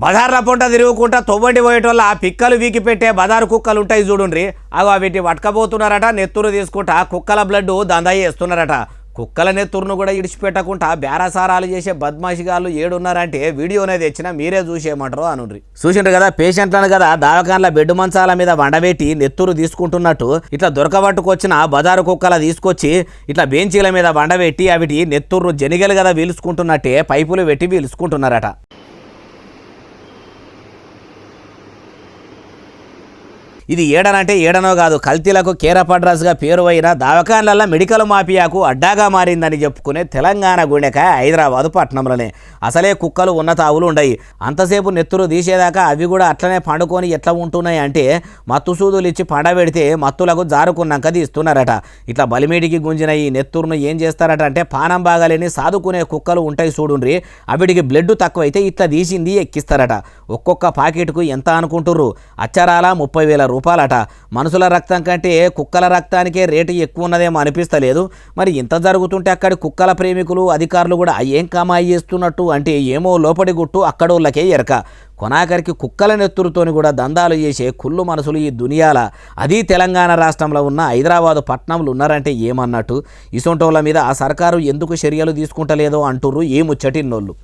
బజార్ల పొంట తిరుగుకుంటా తొవ్వండి పోయేటోళ్ళ పిక్కలు వీకి పెట్టే బజారు కుక్కలు ఉంటాయి చూడుండ్రి. అవి వీటి పట్టుకపోతున్నారట. నెత్తురు తీసుకుంటా కుక్కల బ్లడ్ దందాయి వేస్తున్నారట. కుక్కల నెత్తురును కూడా ఇడిచిపెట్టకుండా బేరసారాలు చేసే బద్మాషిగాళ్ళు ఏడున్నారంటే వీడియోనే తెచ్చిన మీరే చూసేయమంటారు అనుండ్రి. చూసిండ్రు కదా పేషెంట్లను కదా దావకాన్ల బెడ్ మంచాల మీద వండబెట్టి నెత్తురు తీసుకుంటున్నట్టు ఇట్లా దొరకబట్టుకొచ్చిన బజారు కుక్కల తీసుకొచ్చి ఇట్లా బెంచీల మీద వండబెట్టి అవిటి నెత్తురు జనిగలు కదా పీల్చుకుంటున్నట్టే పైపులు పెట్టి పీల్చుకుంటున్నారట. ఇది ఏడనంటే ఏడనో కాదు, కల్తీలకు కేరపడ్రస్గా పేరు అయిన దవాఖాన్లలో మెడికల్ మాఫియాకు అడ్డాగా మారిందని చెప్పుకునే తెలంగాణ గుండెకాయ హైదరాబాదు పట్టణంలోనే. అసలే కుక్కలు ఉన్న తావులు ఉండయి. అంతసేపు నెత్తురు తీసేదాకా అవి కూడా అట్లనే పండుకొని ఎట్లా ఉంటున్నాయి అంటే మత్తు సూదులు ఇచ్చి పండబెడితే మత్తులకు జారుకున్నాక తీస్తున్నారట. ఇట్లా బలిమేడికి గుంజిన ఈ నెత్తురును ఏం చేస్తారట అంటే పానం బాగాలేని సాదుకునే కుక్కలు ఉంటాయి చూడుండ్రి, అవిటికి బ్లడ్ తక్కువైతే ఇట్లా తీసింది ఎక్కిస్తారట. ఒక్కొక్క పాకెట్కు ఎంత అనుకుంటుర్రు? అచ్చరాల 30,000 రూపాయలట. మనుషుల రక్తం కంటే కుక్కల రక్తానికే రేటు ఎక్కువ ఉన్నదేమో అనిపిస్తలేదు. మరి ఇంత జరుగుతుంటే అక్కడి కుక్కల ప్రేమికులు అధికారులు కూడా ఏం కమాయి చేస్తున్నట్టు అంటే ఏమో లోపడి గుట్టు అక్కడోళ్ళకే ఎరక. కొనాకరికి కుక్కల నెత్తురుతోని కూడా దందాలు చేసే కుళ్ళు మనసులు ఈ దునియాల, అది తెలంగాణ రాష్ట్రంలో ఉన్న హైదరాబాదు పట్టణంలో ఉన్నారంటే ఏమన్నట్టు. ఇసొంటోళ్ళ మీద ఆ సర్కారు ఎందుకు చర్యలు తీసుకుంటలేదో అంటుర్రు ఈ ముచ్చటిన్నోళ్ళు.